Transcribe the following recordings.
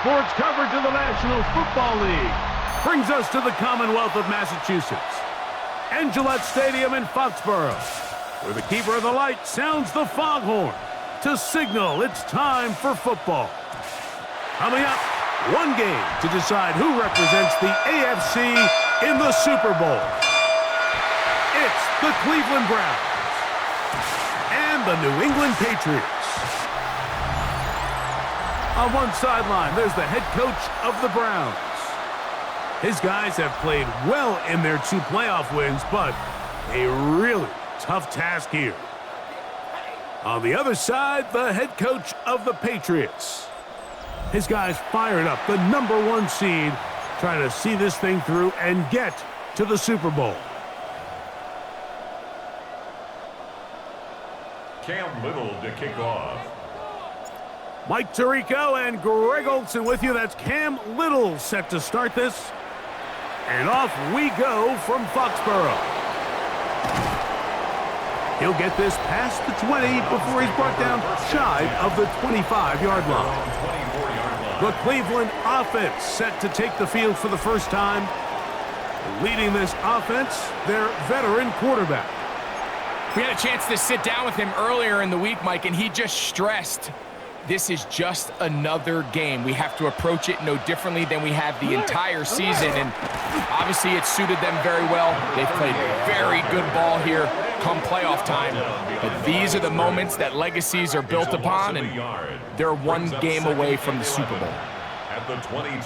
sports coverage of the National Football League brings us to the Commonwealth of Massachusetts and Gillette Stadium in Foxborough, where the keeper of the light sounds the foghorn to signal it's time for football. Coming up, one game to decide who represents the AFC in the Super Bowl. It's the Cleveland Browns and the New England Patriots. On one sideline, there's the head coach of the Browns. His guys have played well in their 2 playoff wins, but a really tough task here. On the other side, the head coach of the Patriots. His guys fired up, the #1 seed, trying to see this thing through and get to the Super Bowl. Cam Little to kick off. Mike Tirico and Greg Olson with you. That's Cam Little set to start this. And off we go from Foxborough. He'll get this past the 20 before he's brought down shy of the 25-yard line. The Cleveland offense set to take the field for the first time. Leading this offense, their veteran quarterback. We had a chance to sit down with him earlier in the week, Mike, and he just stressed this is just another game. We have to approach it no differently than we have the entire season, and obviously it suited them very well. They've played very good ball here come playoff time, but these are the moments that legacies are built upon, and they're one game away from the Super Bowl.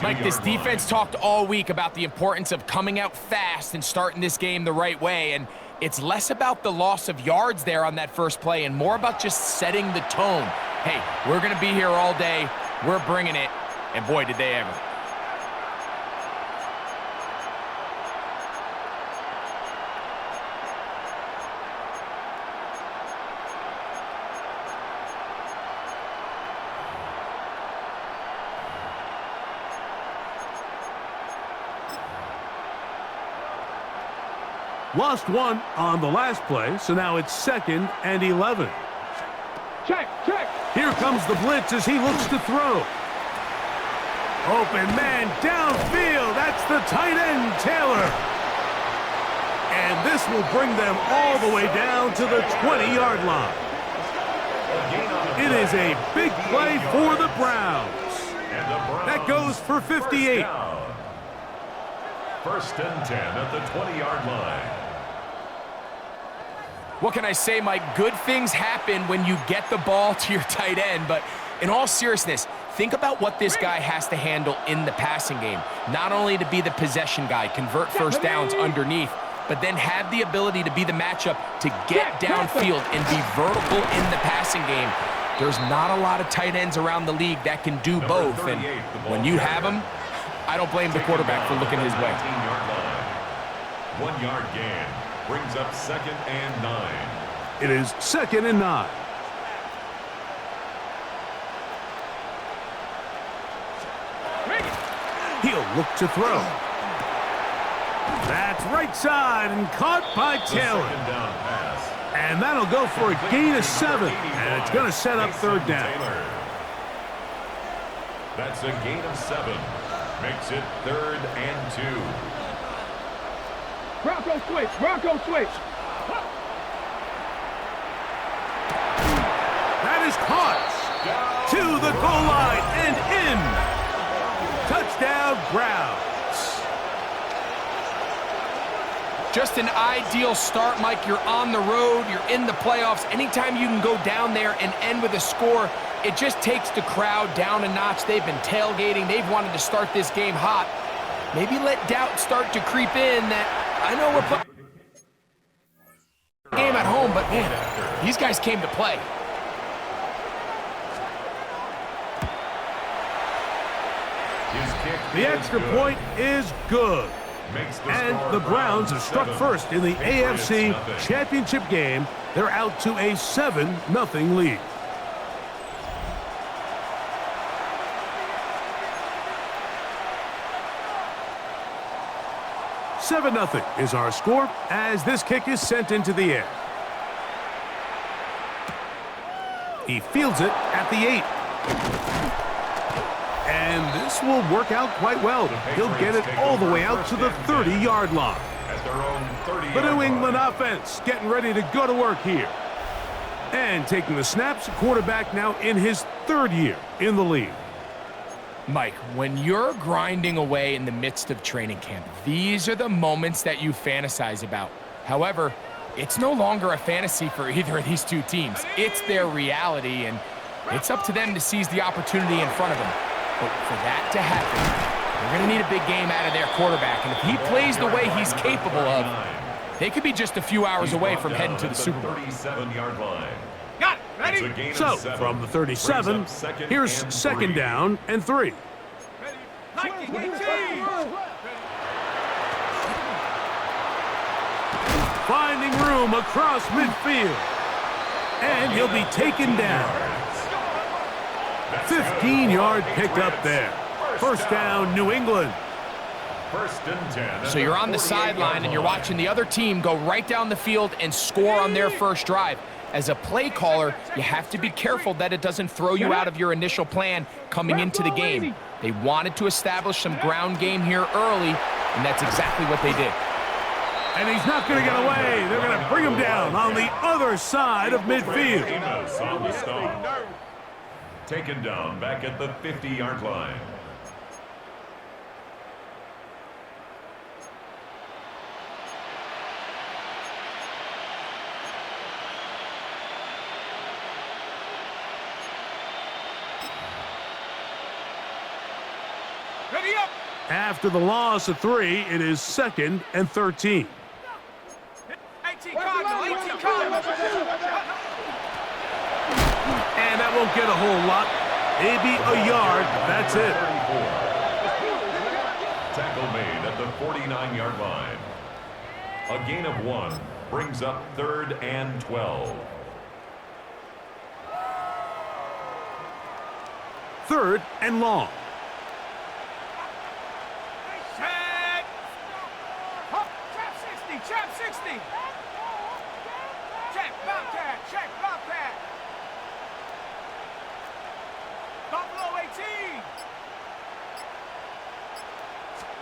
Mike, this defense talked all week about the importance of coming out fast and starting this game the right way, and it's less about the loss of yards there on that first play and more about just setting the tone. Hey, we're going to be here all day. We're bringing it. And boy, did they ever. Lost one on the last play, so now it's 2nd and 11. Check. Here comes the blitz as he looks to throw. Open man downfield. That's the tight end, Taylor. And this will bring them all the way down to the 20-yard line. It is a big play for the Browns. That goes for 58. 1st and 10 at the 20-yard line. What can I say, Mike? Good things happen when you get the ball to your tight end, but in all seriousness, think about what this guy has to handle in the passing game. Not only to be the possession guy, convert first downs underneath, but then have the ability to be the matchup to get downfield and be vertical in the passing game. There's not a lot of tight ends around the league that can do both, and when you have them, I don't blame the quarterback for looking his way. 1-yard gain brings up 2nd and 9. It is 2nd and 9. He'll look to throw. That's right side and caught by Taylor. And that'll go for a gain of 7. And it's going to set up 3rd down. That's a gain of 7. Makes it 3rd and 2. Bronco switch. That is caught to the goal line and in. Touchdown, Browns. Just an ideal start, Mike. You're on the road. You're in the playoffs. Anytime you can go down there and end with a score, it just takes the crowd down a notch. They've been tailgating. They've wanted to start this game hot. Maybe let doubt start to creep in that I know we're playing game at home, but man, these guys came to play. The extra point is good. And the Browns have struck first in the AFC Championship game. They're out to a 7-0 lead. $7-0 is our score as this kick is sent into the air. He fields it at the 8. And this will work out quite well. He'll get it all the way out to the 30-yard line. At their own 30-yard The New line. England offense getting ready to go to work here. And taking the snaps, quarterback now in his 3rd year in the league. Mike, when you're grinding away in the midst of training camp, these are the moments that you fantasize about. However, it's no longer a fantasy for either of these two teams. It's their reality, and it's up to them to seize the opportunity in front of them. But for that to happen, they're going to need a big game out of their quarterback, and if he plays the way he's capable of, they could be just a few hours away from heading to the Super Bowl. 37-yard line. Got it. Ready? It's a gain of So, 7. from the 37, Brings up second here's and 2nd 3. down and 3. Nike, 18. Finding room across midfield. And he'll be taken down. 15-yard pickup there. 1st down, New England. 1st and 10. So you're on the sideline and you're watching the other team go right down the field and score on their first drive. As a play caller, you have to be careful that it doesn't throw you out of your initial plan coming into the game. They wanted to establish some ground game here early, and that's exactly what they did. And he's not going to get away. They're going to bring him down on the other side of midfield. Amos on the stop. Taken down back at the 50-yard line. Ready up. After the loss of 3, it is 2nd and 13. 18 Cardinal. 18 Cardinal. And that won't get a whole lot. Maybe a yard. That's it. 34. Tackle made at the 49-yard line. A gain of 1 brings up 3rd and 12. 3rd and long. Set. Trap 60. Trap 60. Check. Bobcat. Check. Bobcat. Buffalo 18.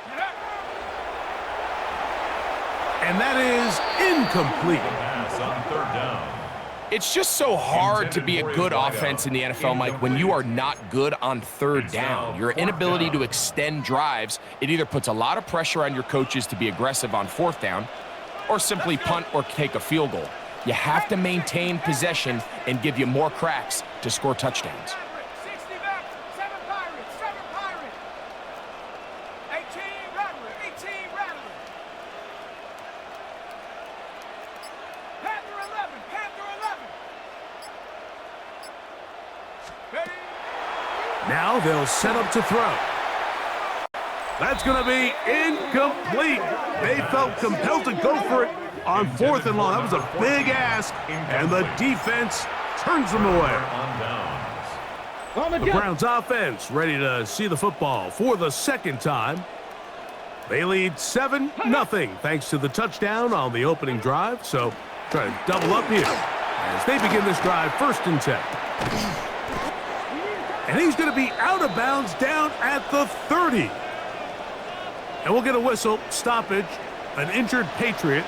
Get up. And that is incomplete. Pass on 3rd down. It's just so hard to be a good offense in the NFL, Mike, when you are not good on 3rd down. Your inability to extend drives, it either puts a lot of pressure on your coaches to be aggressive on 4th down or simply punt or take a field goal. You have to maintain possession and give you more cracks to score touchdowns. 60 back. 7 Pirates. 7 Pirates. 18 Rattler. 18 Rattler. Panther 11. Panther 11. Ready. Now they'll set up to throw. That's going to be incomplete. They felt compelled to go for it on 4th and long. That was a big ask, and the defense turns them away. On downs. The Browns offense ready to see the football for the 2nd time. They lead 7-0 thanks to the touchdown on the opening drive. So try to double up here as they begin this drive 1st and 10. And he's going to be out of bounds down at the 30. And we'll get a whistle, stoppage, an injured Patriot.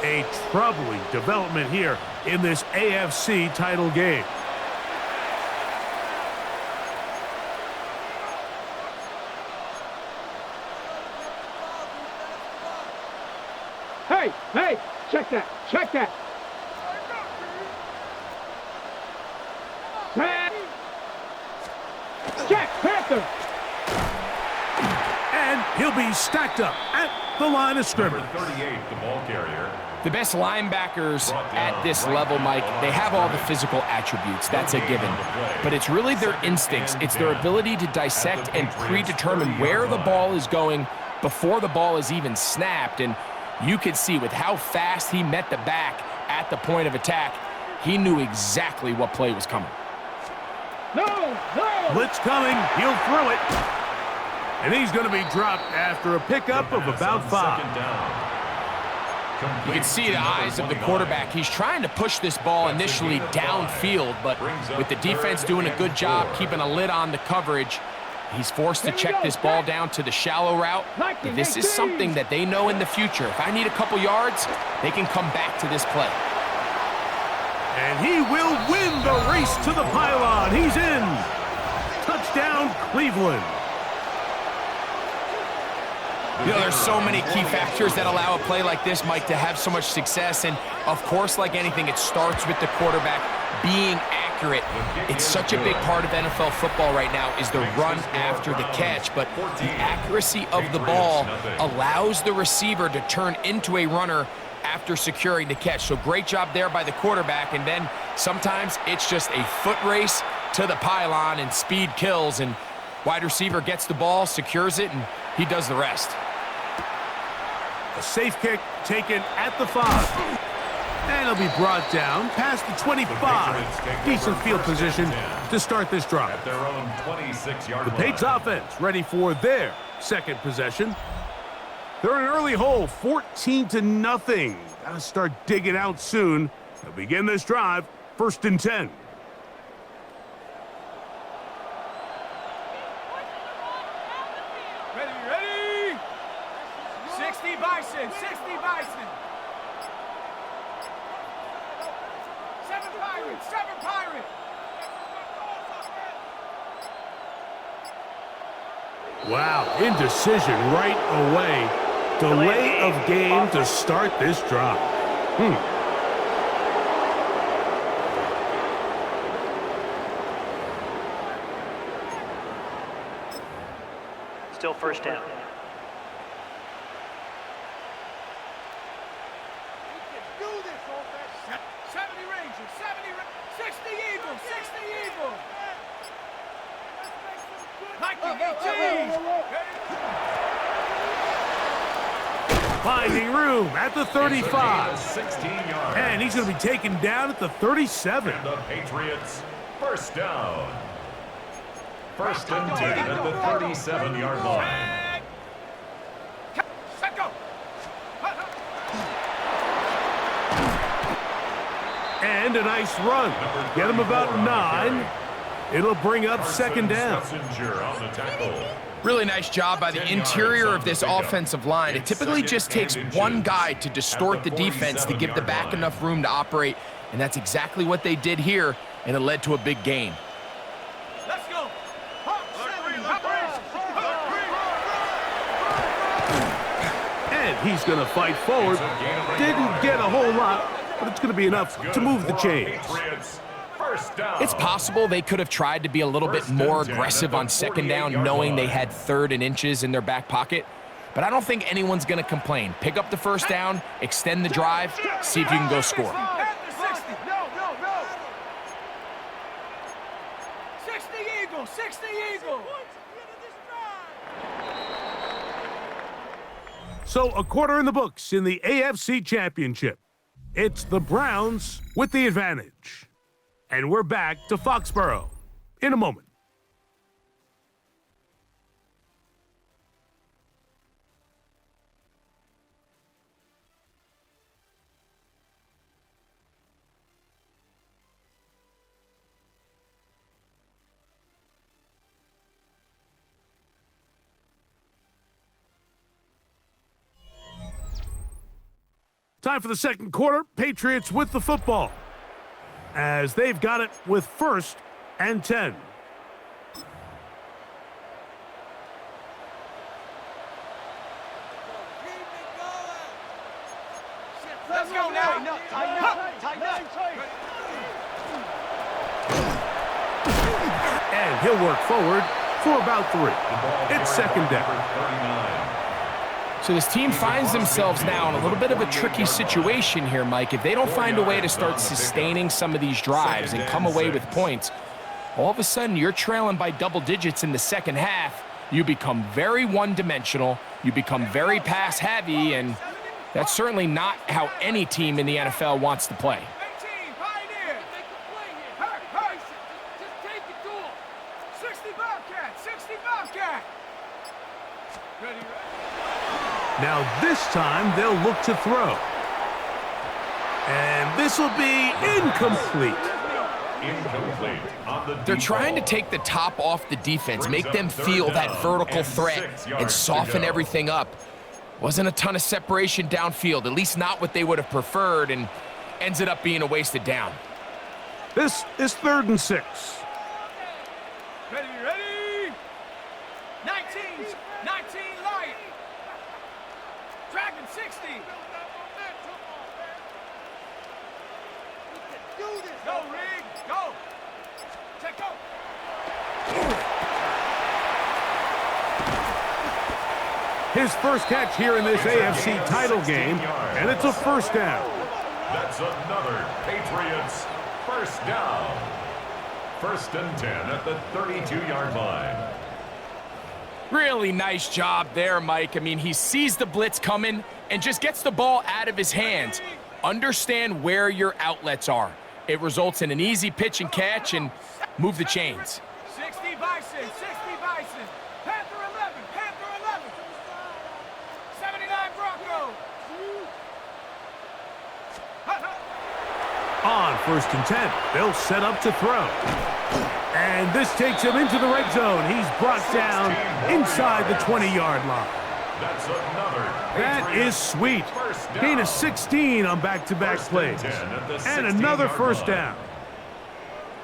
A troubling development here in this AFC title game. Hey, hey, check that. Check that. Check, Panther. And he'll be stacked up at the line of scrimmage. Number 38, the ball carrier. The best linebackers at this level, Mike, they have all the physical attributes. That's a given. But it's really their instincts. It's their ability to dissect and predetermine where the ball is going before the ball is even snapped. And you could see with how fast he met the back at the point of attack, he knew exactly what play was coming. No, no. Blitz coming. He'll throw it. And he's going to be dropped after a pickup of about 5. Second down. You can see the eyes of the quarterback. He's trying to push this ball initially downfield, but with the defense doing a good job keeping a lid on the coverage, He's forced to check this ball down to the shallow route. But this is something that they know in the future. If I need a couple yards, they can come back to this play. And he will win the race to the pylon. He's in. Touchdown, Cleveland. You know, there's so many key factors that allow a play like this, Mike, to have so much success. And, of course, like anything, it starts with the quarterback being accurate. It's such a big part of NFL football right now is the run after the catch. But the accuracy of the ball allows the receiver to turn into a runner after securing the catch. So great job there by the quarterback. And then sometimes it's just a foot race to the pylon and speed kills. And wide receiver gets the ball, secures it, and he does the rest. A safe kick taken at the 5. And it'll be brought down past the 25. Decent field position to start this drive. At their own 26-yard The Patriots offense ready for their second possession. They're in an early hole, 14-0. Gotta start digging out soon. They'll begin this drive, 1st and 10. Ready. 60 Bison, 60 Bison. 7 Pirates, 7 Pirates. Wow, indecision right away. Delay of game to start this drive. Still first down. Do this, offense. 70 Rangers, 60 Eagles, 60 Eagles. Nike 18. Finding room at the 35. 16 yards. And he's going to be taken down at the 37. And the Patriots, first down. 1st and 10 at the 37-yard line. Set go. And a nice run. Get him about 9. It'll bring up 2nd down. Messenger on the tackle. Really nice job by the interior of this offensive line. It typically just takes one guy to distort the defense to give the back enough room to operate, and that's exactly what they did here, and it led to a big gain. Let's go. And he's going to fight forward. Didn't get a whole lot, but it's going to be enough to move the chains. Patriots, first down. It's possible they could have tried to be a little bit more aggressive on 2nd down, knowing they had 3rd and inches in their back pocket. But I don't think anyone's going to complain. Pick up the 1st down, extend the drive, see if you can go score. 60 Eagles, 60 Eagles. So a quarter in the books in the AFC Championship. It's the Browns with the advantage. And we're back to Foxborough in a moment. Time for the second quarter. Patriots with the football, as they've got it with 1st and 10. Let's go now. Tighten up. And he'll work forward for about 3. It's 2nd down. So this team finds themselves now in a little bit of a tricky situation here, Mike. If they don't find a way to start sustaining some of these drives and come away with points, all of a sudden you're trailing by double digits in the second half. You become very one-dimensional. You become very pass-heavy, and that's certainly not how any team in the NFL wants to play. 18, Pioneer. Hey, just take it to him. 60 Bobcat, 60 Bobcat. Ready. Now this time they'll look to throw. And this will be incomplete. Incomplete on the They're deep trying to ball. take the top off the defense, Brings make up them third feel down that vertical and threat 6 and yards to soften go. everything up. Wasn't a ton of separation downfield, at least not what they would have preferred, and ends it up being a wasted down. This is 3rd and 6. Ready, ready. 19 Lion. Dragon 60. Go, Rig, go. Check go. His first catch here in this AFC title game, and it's a 1st down. That's another Patriots first down. 1st and 10 at the 32-yard line. Really nice job there, Mike. I mean, he sees the blitz coming and just gets the ball out of his hands. Understand where your outlets are. It results in an easy pitch and catch and move the chains. 60 Bison, 60 Bison. Panther 11, Panther 11. 79 Bronco. On 1st and 10, they'll set up to throw. And this takes him into the red zone. He's brought down inside the 20-yard line. That's another That Patriots is sweet. first down. Gain of 16 on back-to-back 1st plays. and 10 at the And another 16-yard 1st line. down.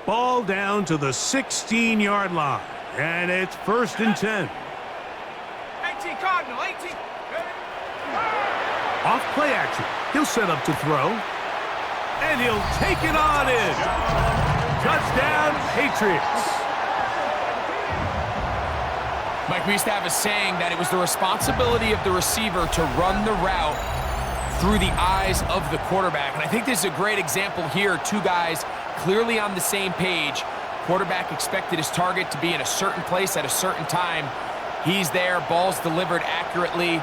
Ball down to the 16-yard line. And it's 1st and 10. 18 Cardinal, 18. Off play action. He'll set up to throw. And he'll take it on in. Touchdown, Patriots. Mike, we used to have a saying that it was the responsibility of the receiver to run the route through the eyes of the quarterback. And I think this is a great example here. Two guys clearly on the same page. Quarterback expected his target to be in a certain place at a certain time. He's there, ball's delivered accurately.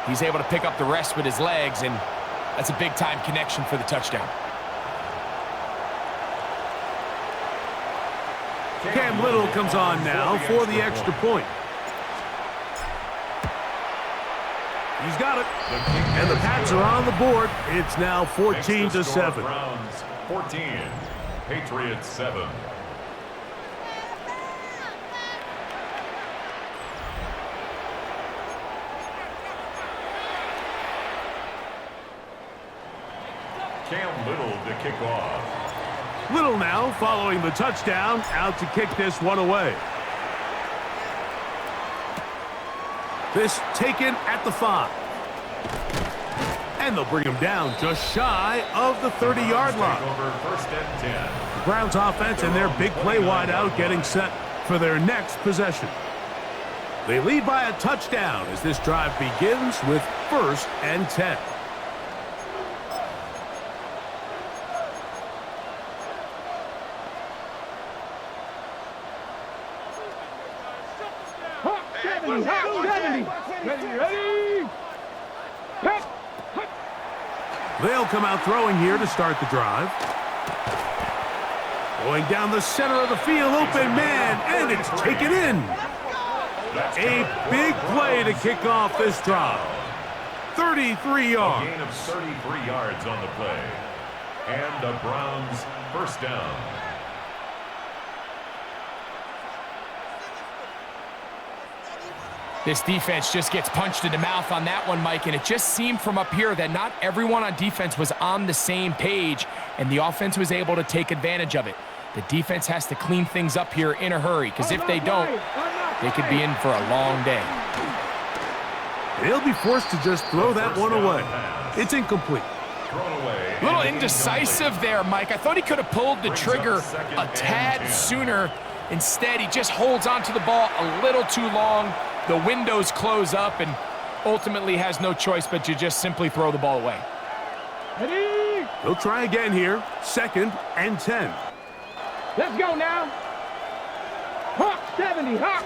He's able to pick up the rest with his legs, and that's a big-time connection for the touchdown. Cam Little comes on now for the extra point. He's got it. And the Pats are on the board. It's now 14-7. Browns 14, Patriots 7. Cam Little to kick off. Little now following the touchdown, out to kick this one away. This taken at the 5. And they'll bring him down just shy of the 30-yard line. Over 1st and 10. The Browns offense and their big play wideout getting set for their next possession. They lead by a touchdown as this drive begins with 1st and 10. They'll come out throwing here to start the drive. Going down the center of the field, open man, and it's taken in. A big play to kick off this drive. 33 yards. A gain of 33 yards on the play. And the Browns first down. This defense just gets punched in the mouth on that one, Mike, and it just seemed from up here that not everyone on defense was on the same page, and the offense was able to take advantage of it. The defense has to clean things up here in a hurry, because if they don't, they could be in for a long day. They'll be forced to just throw that one away. It's incomplete. Thrown away. A little indecisive there, Mike. I thought he could have pulled the trigger a tad sooner. Instead, he just holds onto the ball a little too long. The windows close up and ultimately has no choice but to just simply throw the ball away. They'll try again here. 2nd and 10. Let's go now. Hawk 70, Hawk.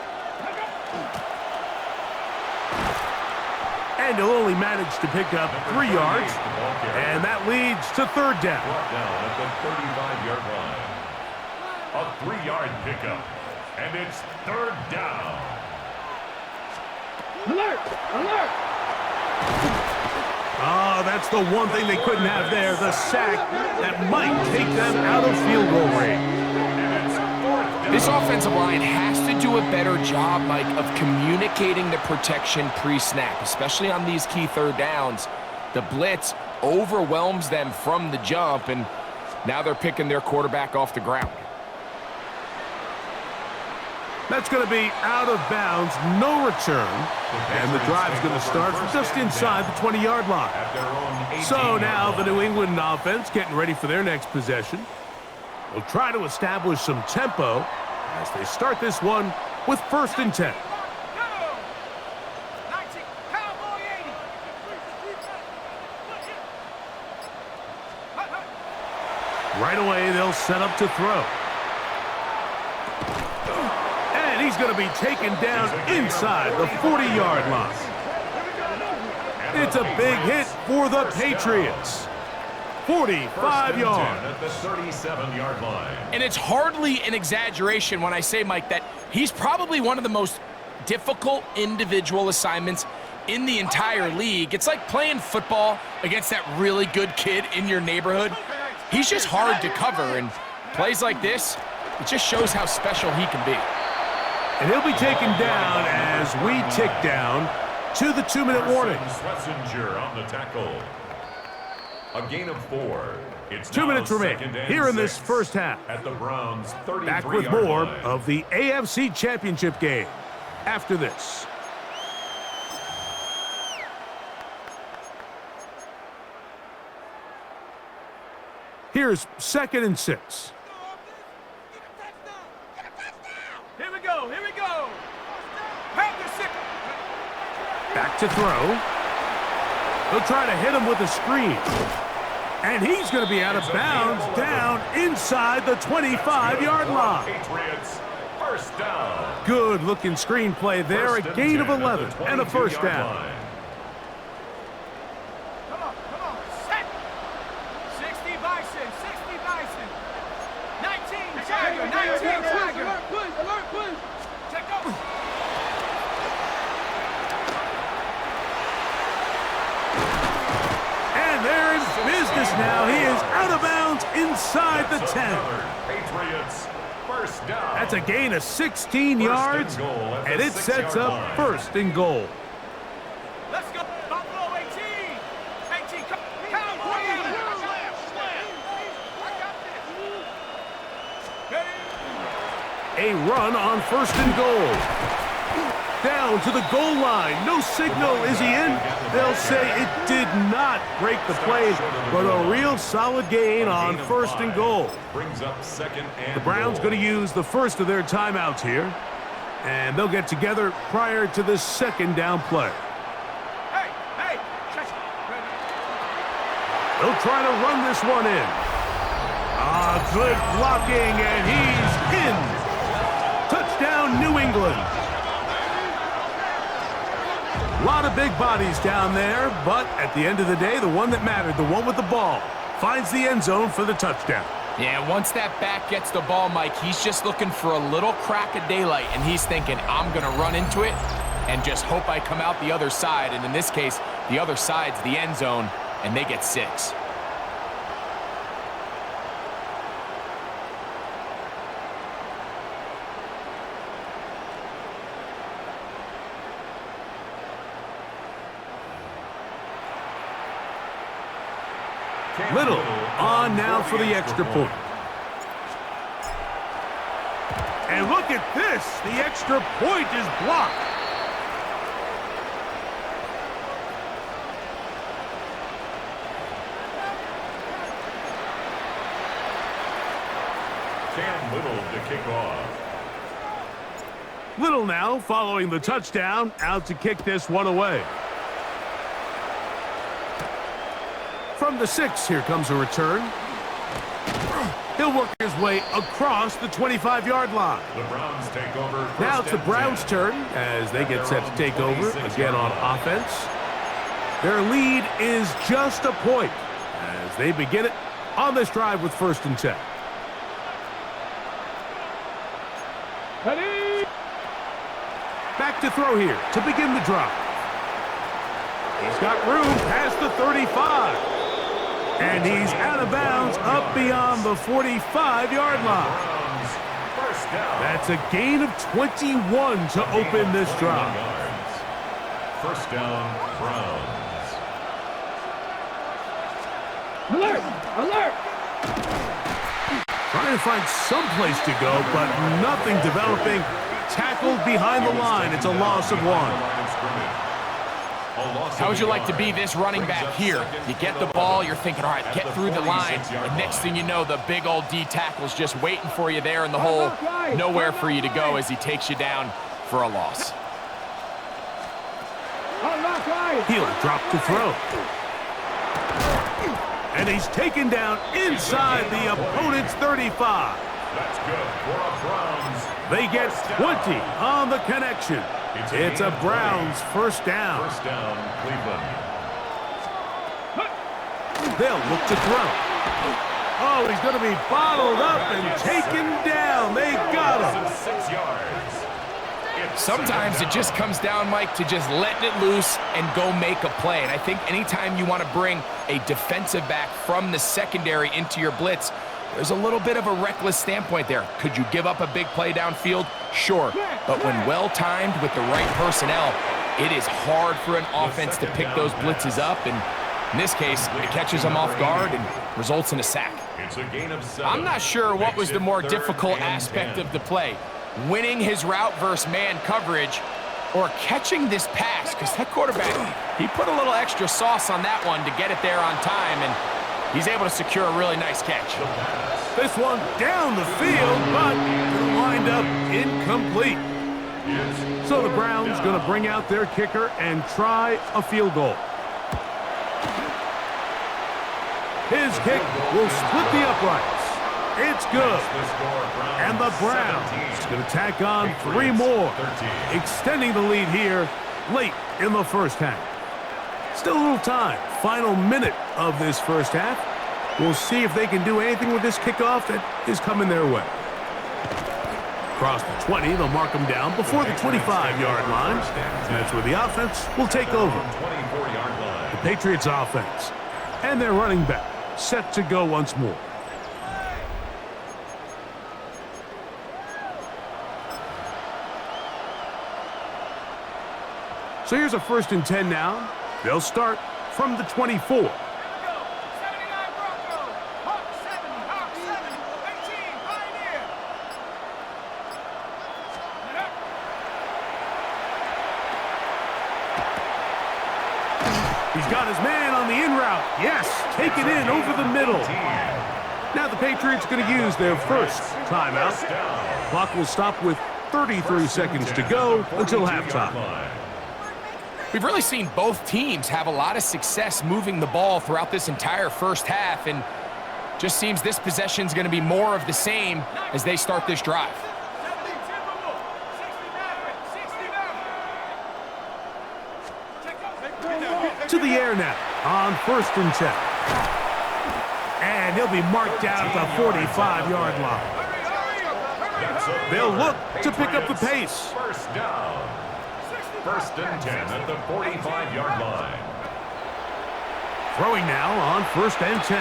And he'll only manage to pick up 3 yards. And that leads to 3rd down. Brought down at the 35-yard line. A 3-yard pickup. And it's 3rd down. Alert! Alert! Oh, that's the one thing they couldn't have there, the sack that might take them out of field goal range. This offensive line has to do a better job, Mike, of communicating the protection pre-snap, especially on these key third downs. The blitz overwhelms them from the jump, and now they're picking their quarterback off the ground. That's going to be out of bounds, no return, and the drive's going to start from just inside the 20-yard line. So now the New England offense getting ready for their next possession. They'll try to establish some tempo as they start this one with 1st and 10. Right away, they'll set up to throw. And he's going to be taken down inside the 40-yard line. It's a big hit for the Patriots. 45 yards. At the 37-yard line. And it's hardly an exaggeration when I say, Mike, that he's probably one of the most difficult individual assignments in the entire league. It's like playing football against that really good kid in your neighborhood. He's just hard to cover, and plays like this, it just shows how special he can be. And he'll be taken down as we tick down to the 2-minute warning. Schlesinger on the tackle. A gain of 4. It's 2 minutes remain here in this first half. At the Browns' 33-yard Back with more line. of the AFC Championship game after this. Here's 2nd and 6. Here we go, here we go. Have the sick. Back to throw. They'll try to hit him with a screen. And he's going to be out of bounds down inside the 25-yard line. Patriots, 1st down. Good-looking screenplay there. A gain of 11 and a 1st down. Come on, set. 60 Bison, 60 Bison. 19 Tiger, 19 Tiger. Alert, push. Check up. They're in business now. He is out of bounds inside the 10. Patriots, 1st down. That's a gain of 16 yards, and it sets up 1st and goal. Let's go. Buffalo 18. 18. Cowboy 80. A run on 1st and goal. Down to the goal line. No signal. Is he in? They'll say it did not break the play, but a real solid gain on 1st and goal. Brings up 2nd and The Browns going to use the first of their timeouts here, and they'll get together prior to the 2nd down play. Hey. They'll try to run this one in. Good blocking, and he's in. Touchdown, New England. A lot of big bodies down there, but at the end of the day, the one that mattered, the one with the ball, finds the end zone for the touchdown. Yeah, once that back gets the ball, Mike, he's just looking for a little crack of daylight, and he's thinking, I'm going to run into it and just hope I come out the other side. And in this case, the other side's the end zone, and they get 6. Little on now for the extra point. And look at this. The extra point is blocked. Cam Little to kick off. Little now following the touchdown, out to kick this one away. From the 6, here comes a return. He'll work his way across the 25-yard line. The Browns take over. Now it's the Browns' turn as they get set to take over again on offense. Their lead is just a point as they begin it on this drive with 1st and 10. Back to throw here to begin the drive. He's got room past the 35. And he's out of bounds up beyond the 45-yard line. That's a gain of 21 to open this drive. First down, Browns. Alert! Alert! Trying to find some place to go, but nothing developing. Tackled behind the line. It's a loss of 1. How would you like to be this running back here? You get the ball, you're thinking, all right, get through the line, and next thing you know, the big old D tackle's just waiting for you there in the hole. Nowhere for you to go as he takes you down for a loss. He'll drop to throw. And he's taken down inside the opponent's 35. That's good for a Browns. They get 20 on the connection. It's a Browns first down. First down, Cleveland. They'll look to throw. Oh, he's going to be bottled up and taken down. They got him. 6 yards. Sometimes it just comes down, Mike, to just letting it loose and go make a play. And I think anytime you want to bring a defensive back from the secondary into your blitz, there's a little bit of a reckless standpoint there. Could you give up a big play downfield? Sure. But when well-timed with the right personnel, it is hard for an offense to pick those blitzes up. And in this case, it catches them off guard and results in a sack. It's a gain of 7. I'm not sure what was the more difficult aspect of the play. Winning his route versus man coverage or catching this pass, because that quarterback, he put a little extra sauce on that one to get it there on time, and he's able to secure a really nice catch. This one down the field, but it'll wind up incomplete. So the Browns going to bring out their kicker and try a field goal. His kick will split the uprights. It's good. And the Browns going to tack on 3 more, extending the lead here late in the first half. Still a little time. Final minute of this first half. We'll see if they can do anything with this kickoff that is coming their way. Across the 20, they'll mark them down before the 25-yard line. And that's where the offense will take over. The Patriots offense and their running back set to go once more. So here's a 1st and 10 now. They'll start from the 24. He's got his man on the in route. Yes, take it in over the middle. Now the Patriots going to use their first timeout. Clock will stop with 33 seconds to go until halftime. We've really seen both teams have a lot of success moving the ball throughout this entire first half, and just seems this possession is going to be more of the same as they start this drive. To the air now on 1st and 10. And he'll be marked down at the 45-yard line. They'll look to pick up the pace. First down. 1st and 10 at the 45-yard line. Throwing now on 1st and 10.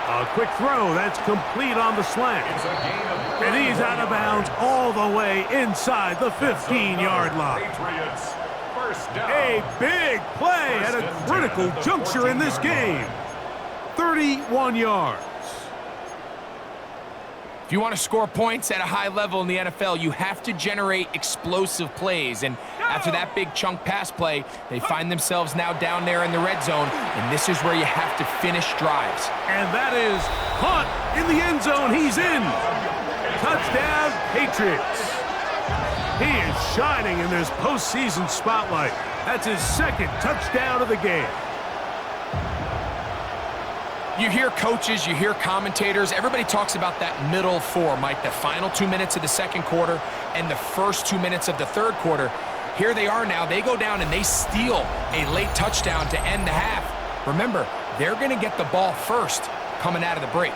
A quick throw that's complete on the slant. And he's out of bounds all the way inside the 15-yard line. Patriots, first down. A big play at a critical juncture in this game. 31 yards. If you want to score points at a high level in the NFL, you have to generate explosive plays. And after that big chunk pass play, they find themselves now down there in the red zone. And this is where you have to finish drives. And that is caught in the end zone. He's in. Touchdown, Patriots. He is shining in this postseason spotlight. That's his 2nd touchdown of the game. You hear coaches, you hear commentators, everybody talks about that middle 4, Mike, the final 2 minutes of the 2nd quarter and the first 2 minutes of the 3rd quarter. Here they are now. They go down and they steal a late touchdown to end the half. Remember, they're going to get the ball first coming out of the break.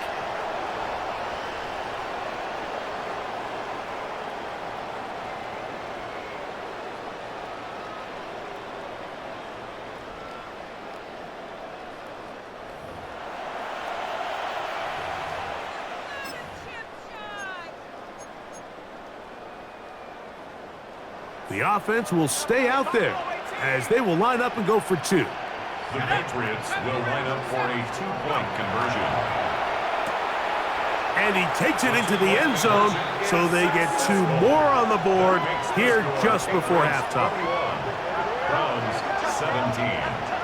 The offense will stay out there as they will line up and go for 2. The Patriots will line up for a 2-point conversion. And he takes it into the end zone, so they get 2 more on the board here just before halftime. Browns 17.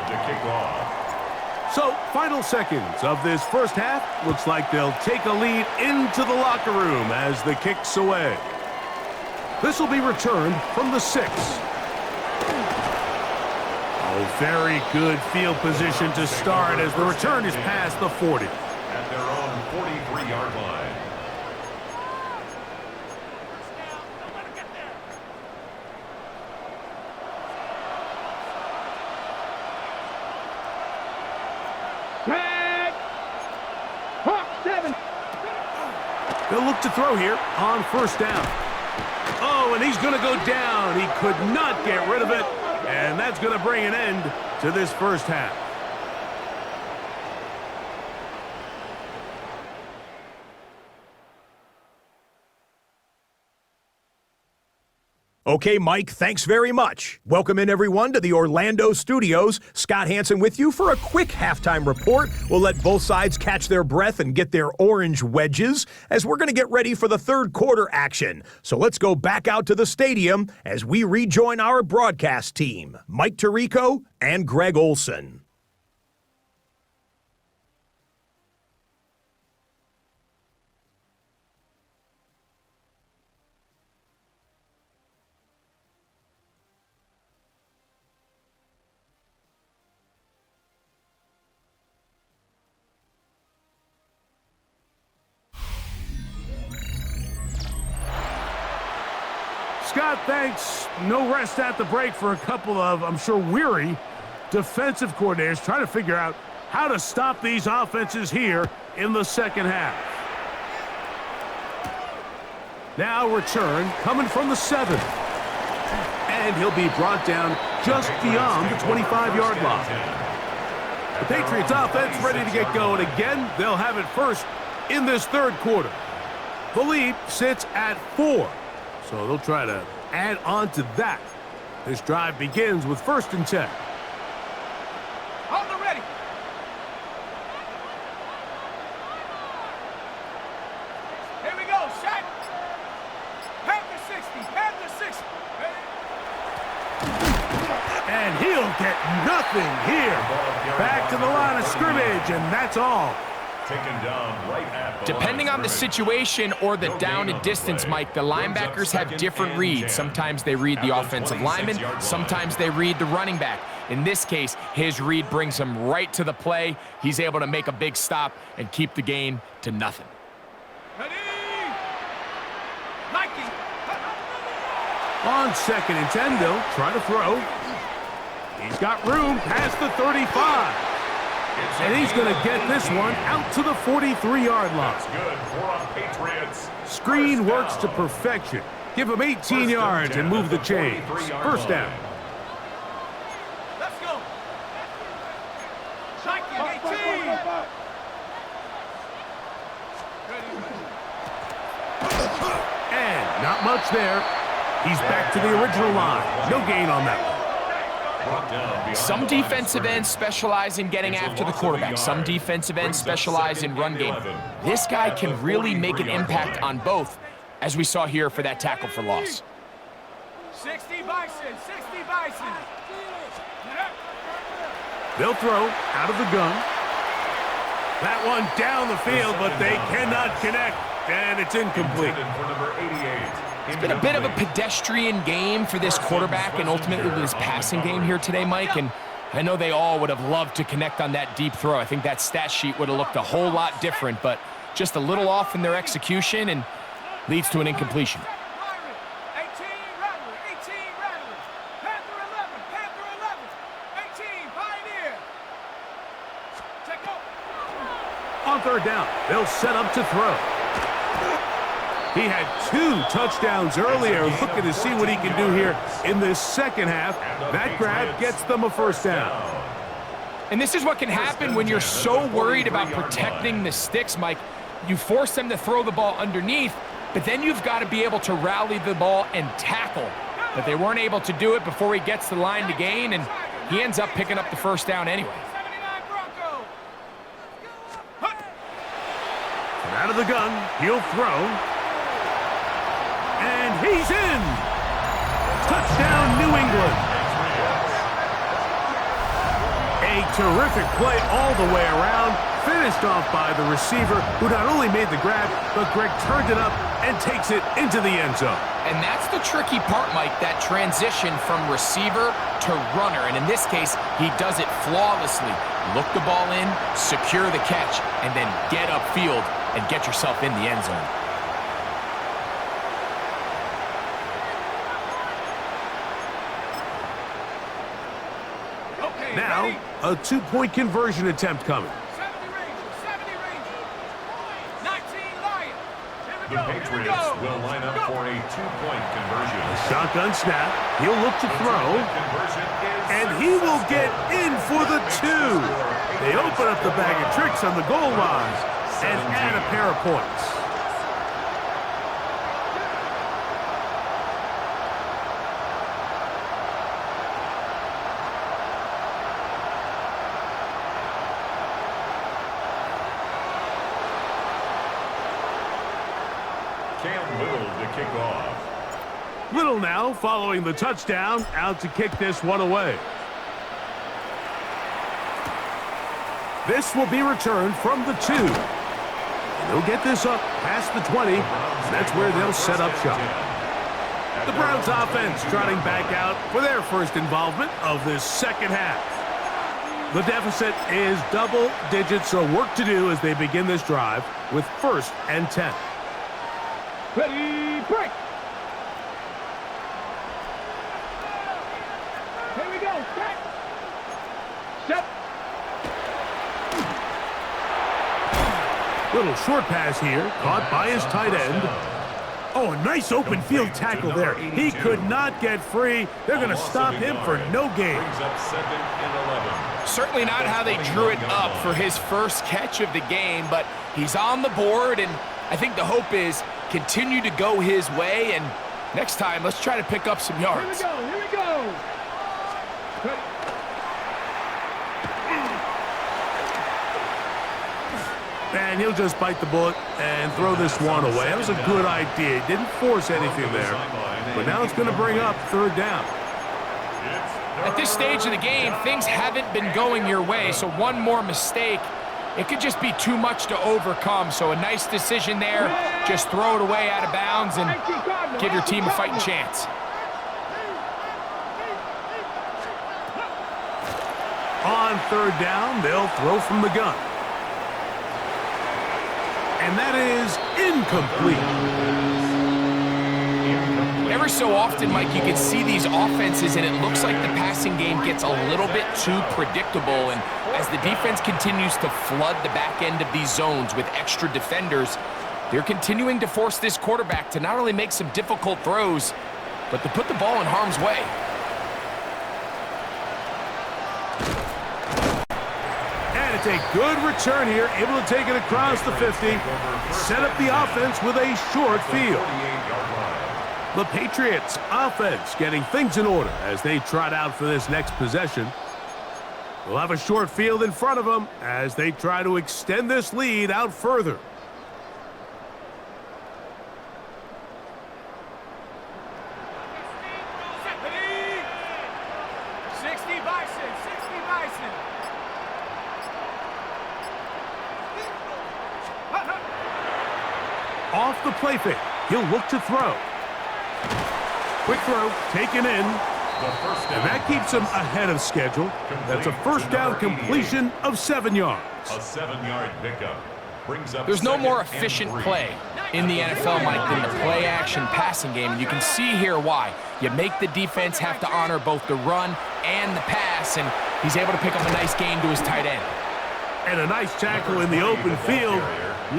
To kick off. So, final seconds of this first half. Looks like they'll take a lead into the locker room as the kick's away. This will be returned from the 6. Oh, very good field position to start as the return is past the 40. At their own 43-yard line. They'll look to throw here on first down. Oh, and he's going to go down. He could not get rid of it, and that's going to bring an end to this first half. Okay, Mike, thanks very much. Welcome in, everyone, to the Orlando studios. Scott Hansen with you for a quick halftime report. We'll let both sides catch their breath and get their orange wedges as we're going to get ready for the third quarter action. So let's go back out to the stadium as we rejoin our broadcast team, Mike Tirico and Greg Olson. Scott, thanks. No rest at the break for a couple of, I'm sure, weary defensive coordinators trying to figure out how to stop these offenses here in the second half. Now return coming from the 7th. And he'll be brought down just beyond the 25-yard line. The Patriots offense ready to get going again. They'll have it first in this third quarter. The lead sits at 4. So they'll try to add on to that. This drive begins with 1st and 10. On the ready. Here we go, shot. Panther 60, Panther 60. And he'll get nothing here. Back to the line of scrimmage, and that's all. Taken down right at the Depending on the situation or the down and distance, Mike, the linebackers have different reads. Sometimes they read the offensive lineman, sometimes they read the running back. In this case, his read brings him right to the play. He's able to make a big stop and keep the gain to nothing. Ready. Nike. On 2nd and 10, they'll try to throw. He's got room past the 35. And he's going to get this one out to the 43-yard line. That's good for Patriots. Screen works to perfection. Give him 18 yards and move the chains. First down. Let's go. Nike 18. And not much there. He's back to the original line. No gain on that one. Some defensive ends specialize in getting after the quarterback. Some defensive ends specialize in run game. This guy can really make an impact on both, as we saw here for that tackle for loss. 60 Bison, 60 Bison. They'll throw out of the gun. That one down the field, but they cannot connect, and it's incomplete. It's been a bit of a pedestrian game for this quarterback and ultimately this passing game here today, Mike, and I know they all would have loved to connect on that deep throw. I think that stat sheet would have looked a whole lot different, but just a little off in their execution, and leads to an incompletion. 18, Rattler, 18, Rattler. Panther 11, Panther 11. 18, Pioneer. Check out. On third down, they'll set up to throw. He had 2 touchdowns earlier. Looking to see what he can do here in this second half. That grab gets them a first down. And this is what can happen when you're so worried about protecting the sticks, Mike. You force them to throw the ball underneath, but then you've got to be able to rally the ball and tackle. But they weren't able to do it before he gets the line to gain, and he ends up picking up the first down anyway. 79 Bronco. From out of the gun, he'll throw. And he's in! Touchdown, New England! A terrific play all the way around, finished off by the receiver, who not only made the grab, but Greg turned it up and takes it into the end zone. And that's the tricky part, Mike, that transition from receiver to runner. And in this case, he does it flawlessly. Look the ball in, secure the catch, and then get upfield and get yourself in the end zone. Now, a 2-point conversion attempt coming. 70 Rangers, 19 Lions. The Patriots will line up for a 2-point conversion. Shotgun snap. He'll look to throw. And he will get in for the 2. They open up the bag of tricks on the goal line and add a pair of points. Little now, following the touchdown, out to kick this one away. This will be returned from the 2. They'll get this up past the 20, and that's where they'll set up shop. The Browns offense trotting back out for their first involvement of this second half. The deficit is double digits, so work to do as they begin this drive with 1st and 10. Ready, break. Here we go, set. Set. Little short pass here, caught by his tight end. Oh, a nice open field tackle there. He could not get free. They're going to stop him for no gain. Certainly not how they drew it up for his first catch of the game, but he's on the board, and I think the hope is continue to go his way, and next time, let's try to pick up some yards. Here we go. And he'll just bite the bullet and throw this one away. That was a good idea. He didn't force anything there. But now it's going to bring up 3rd down. At this stage of the game, things haven't been going your way, so one more mistake, it could just be too much to overcome. So a nice decision there. Just throw it away out of bounds and give your team a fighting chance. On 3rd down, they'll throw from the gun. And that is incomplete. Every so often, Mike, you can see these offenses, and it looks like the passing game gets a little bit too predictable. And as the defense continues to flood the back end of these zones with extra defenders, they're continuing to force this quarterback to not only make some difficult throws, but to put the ball in harm's way. It's a good return here, able to take it across the 50, set up the offense with a short field. The Patriots offense getting things in order as they trot out for this next possession. They'll have a short field in front of them as they try to extend this lead out further. Off the play fake, he'll look to throw. Quick throw, taken in. And that keeps him ahead of schedule. That's a 1st down completion of 7 yards. A 7-yard pickup brings up. There's no more efficient play in the NFL, Mike, than the play-action passing game. And you can see here why. You make the defense have to honor both the run and the pass, and he's able to pick up a nice gain to his tight end. And a nice tackle in the open field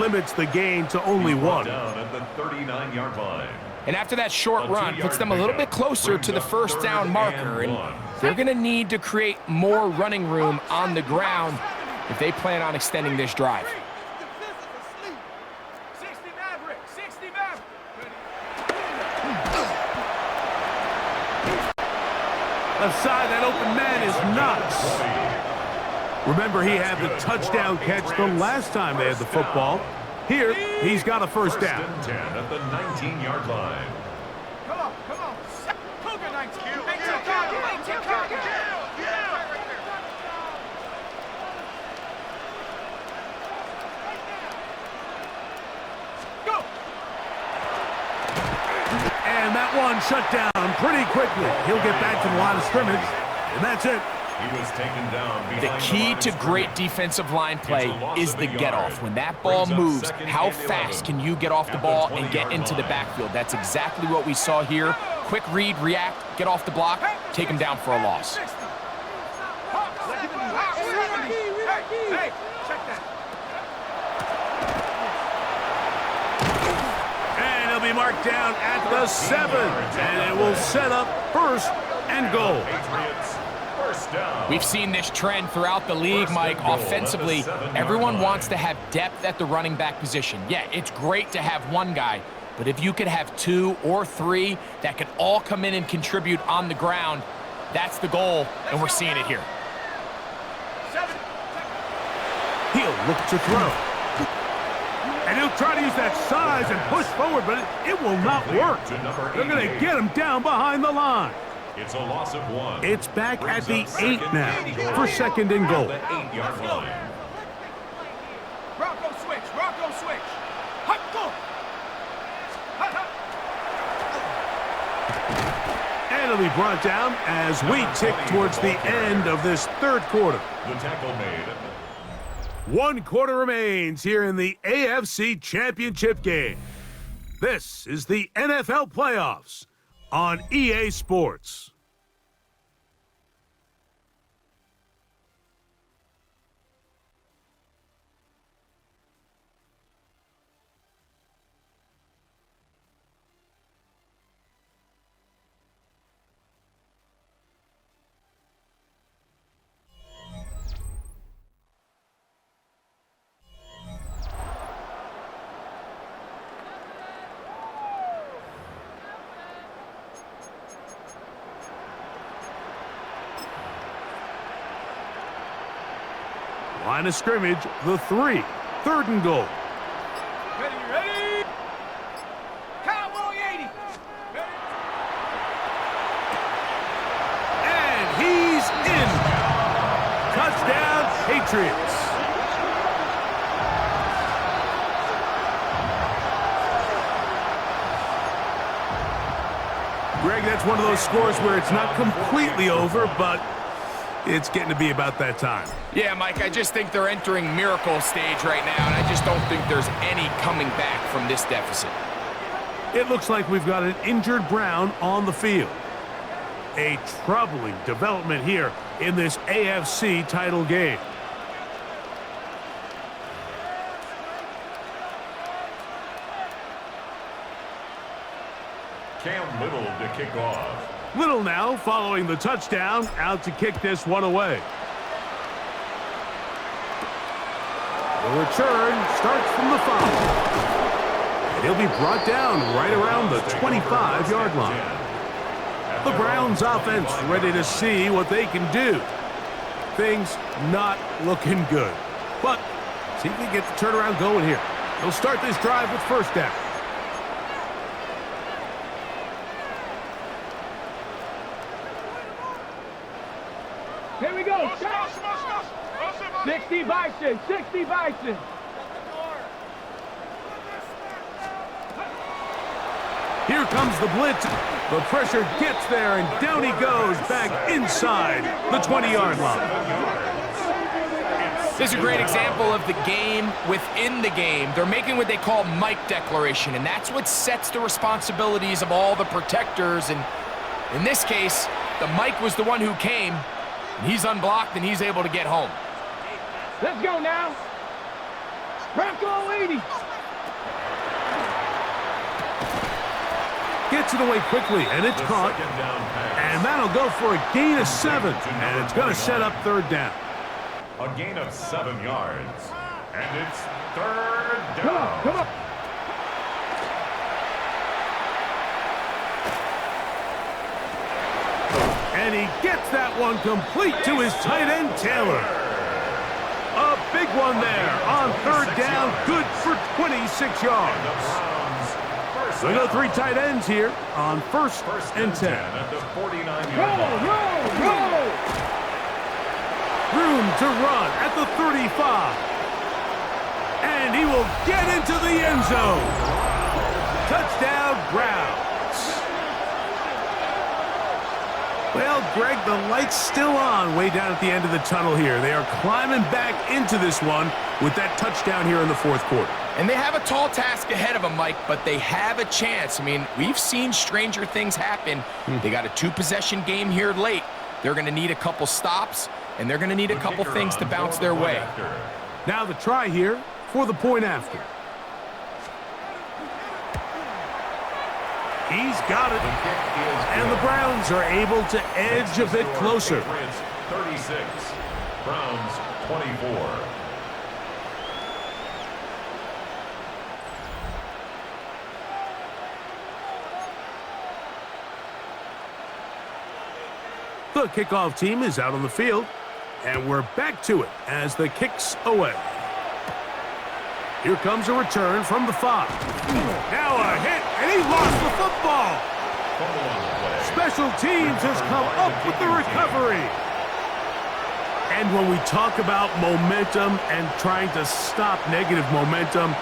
limits the gain to only one. Down at the 39-yard line. And after that short run, puts them a little bit closer to the first down marker, and they're going to need to create more running room on the ground if they plan on extending this drive. 60 Maverick, 60 Maverick. Left side, that open man is nuts. Remember, he had the touchdown catch the last time they had the football. Here, he's got a first down. First and 10 at the 19-yard line. Come on, come on. Cougar 19. Hey, Chicago, hey, Chicago. Go. And that one shut down pretty quickly. He'll get back to the line of scrimmage, and that's it. He was taken down. The key to great defensive line play is the get-off. When that ball moves, how fast can you get off the ball and get into the backfield? That's exactly what we saw here. Quick read, react, get off the block, take him down for a loss. Hey, check that. And he'll be marked down at the 7. And it will set up first and goal. Patriots, first down. We've seen this trend throughout the league, Mike. Offensively, everyone wants to have depth at the running back position. Yeah, it's great to have one guy, but if you could have 2 or 3 that could all come in and contribute on the ground, that's the goal, and we're seeing it here. He'll look to throw. And he'll try to use that size and push forward, but it will not work. They're going to get him down behind the line. It's a loss of 1. It's back at the 8 now for second and goal. The 8-yard line. Bronco switch, Bronco switch. Hut, go. Hut, hut. And it'll be brought down as we tick towards the end of this third quarter. The tackle made. 1 quarter remains here in the AFC Championship game. This is the NFL playoffs on EA Sports. Line of scrimmage, the 3. Third and goal. Ready, ready. Cowboy 80. Ready. And he's in. Touchdown, Patriots. Greg, that's one of those scores where it's not completely over, but it's getting to be about that time. Yeah, Mike, I just think they're entering miracle stage right now, and I just don't think there's any coming back from this deficit. It looks like we've got an injured Brown on the field. A troubling development here in this AFC title game. Cam Little to kick off. Little now following the touchdown, out to kick this one away. The return starts from the 5. And he'll be brought down right around the 25-yard line. The Browns offense ready to see what they can do. Things not looking good. But see if they get the turnaround going here. They'll start this drive with first down. Here we go. 60 Bison, 60 Bison. Here comes the blitz. The pressure gets there, and down he goes back inside the 20-yard line. It's This is a great example of the game within the game. They're making what they call Mike declaration, and that's what sets the responsibilities of all the protectors. And in this case, the Mike was the one who came, and he's unblocked, and he's able to get home. Let's go now. Bronco 80. Gets it away quickly, and it's caught. And that'll go for a gain of 7, and it's going to set up third down. A gain of 7 yards. And it's third down. Come on, come on. And he gets that one complete to his tight end, Taylor. A big one there on third down, good for 26 yards. We go 3 tight ends here on first and 10. At the 49-yard Roll, line. roll, roll. Room to run at the 35. And he will get into the end zone. Touchdown, Browns. Well, Greg, the light's still on way down at the end of the tunnel here. They are climbing back into this one with that touchdown here in the fourth quarter. And they have a tall task ahead of them, Mike, but they have a chance. I mean, we've seen stranger things happen. They got a 2-possession game here late. They're going to need a couple stops, and they're going to need a couple things to bounce their way. Now the try here for the point after. He's got it. And the Browns are able to edge a bit closer. Patriots 36, Browns 24. The kickoff team is out on the field, and we're back to it as the kick's away. Here comes a return from the 5. Now a hit, and he lost the football. Special teams has come up with the recovery. And when we talk about momentum and trying to stop negative momentum,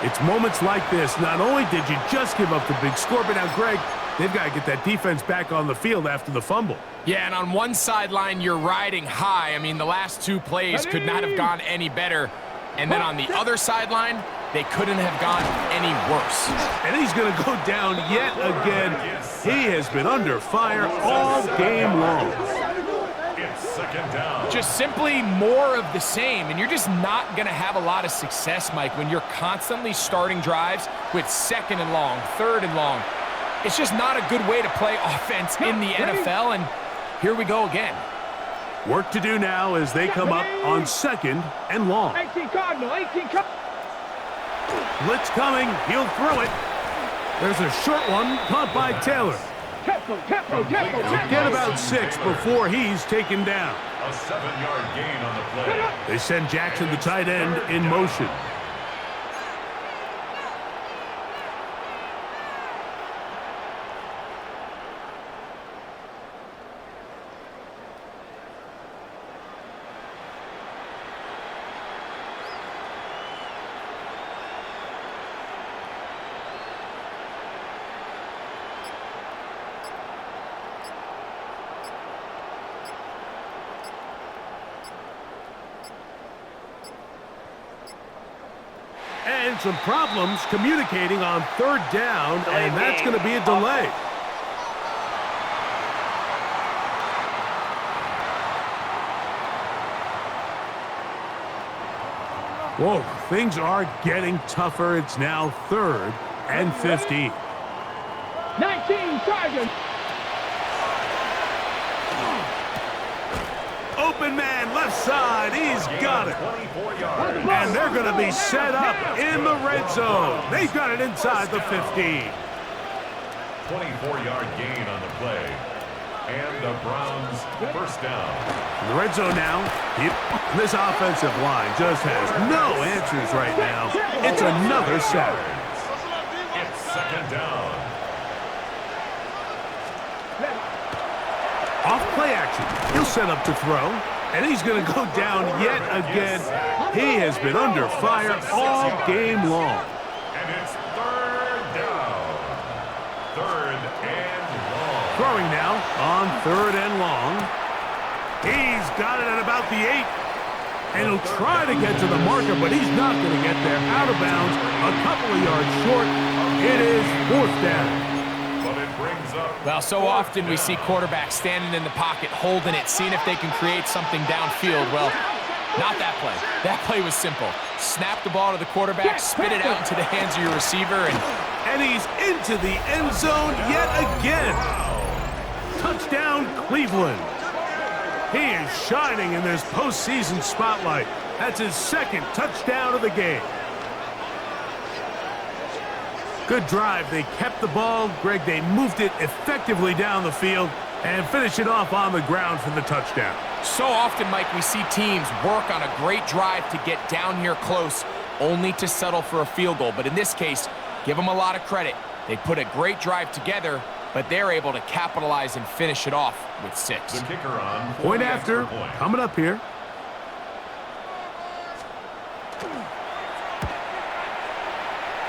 it's moments like this. Not only did you just give up the big score, but now, Greg, they've got to get that defense back on the field after the fumble. Yeah, and on one sideline, you're riding high. I mean, the last 2 plays could not have gone any better. And then on the other sideline, they couldn't have gone any worse. And he's going to go down yet again. He has been under fire all game long. It's second down. Just simply more of the same, and you're just not going to have a lot of success, Mike, when you're constantly starting drives with 2nd and long, 3rd and long. It's just not a good way to play offense in the NFL, and here we go again. Work to do now as they come up on 2nd and long. 18 Cardinal, 18 Cardinal. Blitz coming, he'll throw it. There's a short one caught by Taylor. Tempo. Get about 6 before he's taken down. A 7-yard gain on the play. They send Jackson, the tight end, in motion. And some problems communicating on 3rd down, and that's going to be a delay. Whoa, things are getting tougher. It's now 3rd and 15. 19 Chargers. Open man, left side, he's got it. And they're going to be set up in the red zone. They've got it inside the 15. 24-yard gain on the play. And the Browns first down. In the red zone now. This offensive line just has no answers right now. It's another sack. It's second down. Off play action. He'll set up to throw. And he's going to go down yet again. He has been under fire all game long. And it's third down. 3rd and long. Throwing now on 3rd and long. He's got it at about the 8. And he'll try to get to the marker, but he's not going to get there. Out of bounds, a couple of yards short. It is 4th down. But it brings up Well, so often we see quarterbacks standing in the pocket, holding it, seeing if they can create something downfield. Well, not that play. That play was simple. Snap the ball to the quarterback, spit it out into the hands of your receiver, And he's into the end zone yet again. Touchdown, Cleveland. He is shining in this postseason spotlight. That's his 2nd touchdown of the game. Good drive. They kept the ball. Greg, they moved it effectively down the field and finished it off on the ground for the touchdown. so often, Mike, we see teams work on a great drive to get down here close, only to settle for a field goal. But in this case, give them a lot of credit. They put a great drive together, but they're able to capitalize and finish it off with 6. the kicker on Point after, point. coming up here.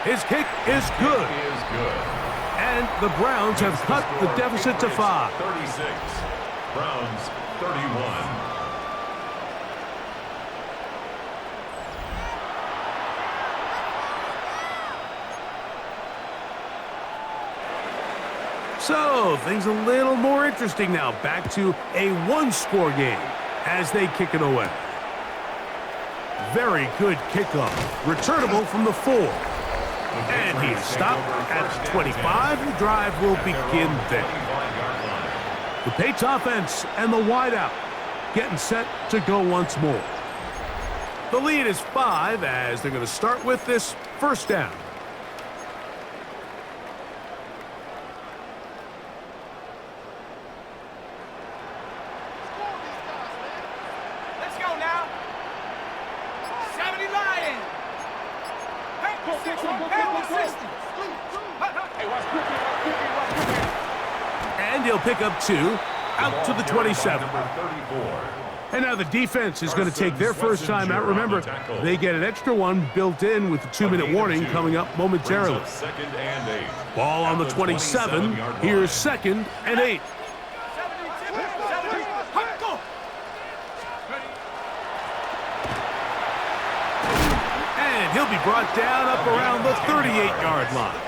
His kick is good. Is good. And the Browns have cut the deficit to 5. 36. Browns 31. So, things a little more interesting now. Back to a one-score game as they kick it away. Very good kickoff. Returnable from the 4. And he is stopped at 25. The drive will begin there. The Patriots offense and the wideout getting set to go once more. The lead is 5 as they're going to start with this 1st down. Let's go now. 70 Lions. Purple 60. Purple 60. And he'll pick up 2 out to the 27. Number 34. And now the defense is going to take their first time out. Remember, they get an extra one built in with the 2-minute warning coming up momentarily. Brings up 2nd and 8. Ball on the 27. Here's 2nd and 8. 70. Go. And he'll be brought down up around the 38-yard line.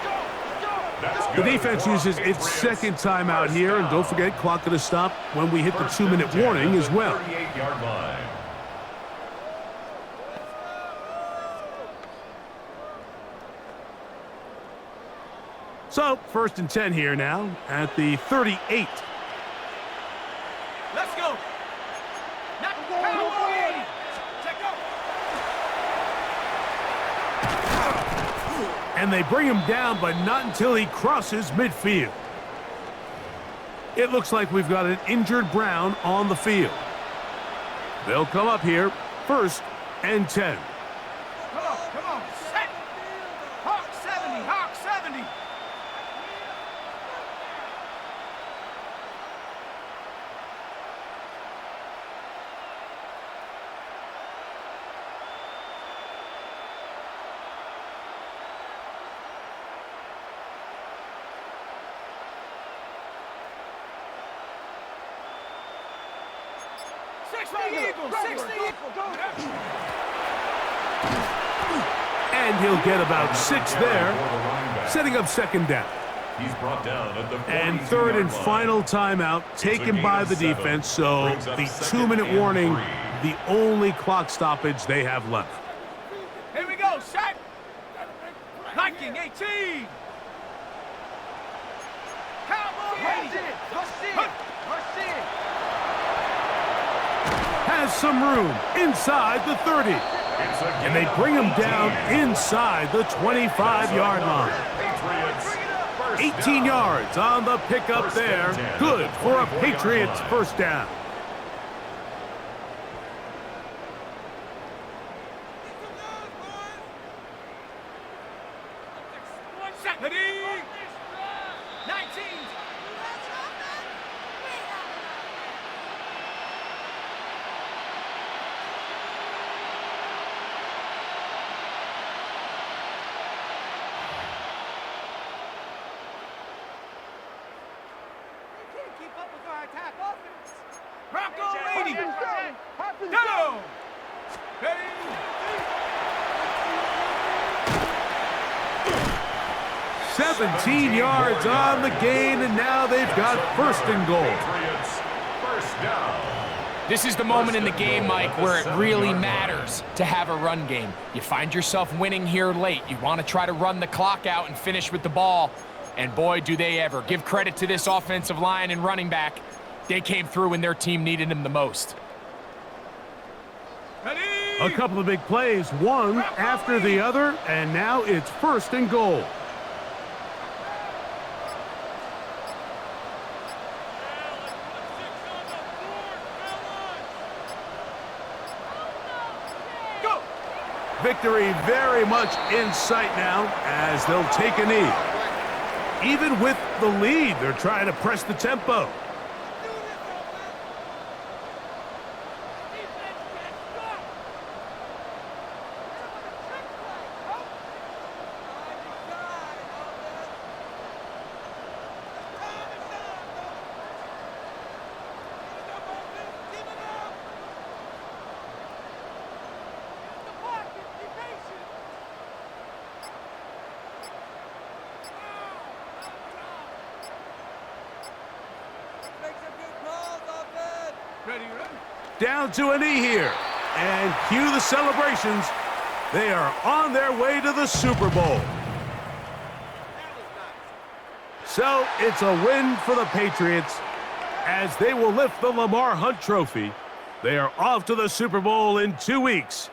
The defense uses its 2nd timeout here, and don't forget, clock going to stop when we hit the 2-minute warning as well. 38-yard line. So, 1st and 10 here now at the 38. Let's go. Not power. Check up. And they bring him down, but not until he crosses midfield. It looks like we've got an injured Brown on the field. They'll come up here, 1st and 10. Come on. Set. Hawk 70. Hawk 70. And he'll get about 6 there, setting up 2nd down. He's brought down at the And 3rd and 42-yard line. final timeout taken by the defense, so the 2-minute warning, the only clock stoppage they have left. Here we go. Set. Viking 18. Cowboy 80. Has some room inside the 30. And they bring him down inside the 25-yard line. Patriots 18 yards on the pickup there. Good for a Patriots 1st down. Ready? 19. Keep up with our attack offense. Bronco 80. Go. 17 yards on the gain, and now they've got first and goal. Patriots, first down. This is the moment in the game, Mike, where it really matters to have a run game. You find yourself winning here late. You want to try to run the clock out and finish with the ball. And boy, do they ever. Give credit to this offensive line and running back. They came through when their team needed them the most. A couple of big plays, one after the other, and now it's first and goal. Victory very much in sight now as they'll take a knee. Even with the lead, they're trying to press the tempo. Down to a knee here, and cue the celebrations. They are on their way to the Super Bowl. So it's a win for the Patriots as they will lift the Lamar Hunt Trophy. They are off to the Super Bowl in 2 weeks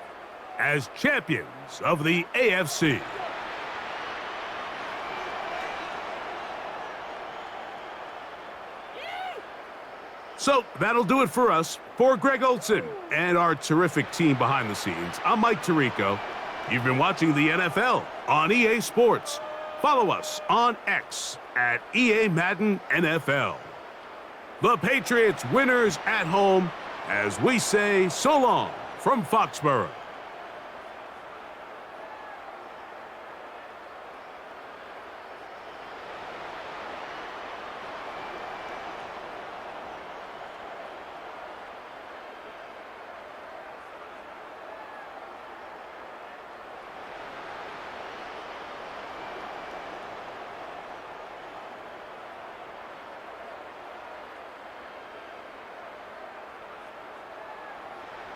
as champions of the AFC. So that'll do it for us. For Greg Olson and our terrific team behind the scenes, I'm Mike Tirico. You've been watching the NFL on EA Sports. Follow us on X at EA Madden NFL. The Patriots winners at home as we say so long from Foxborough.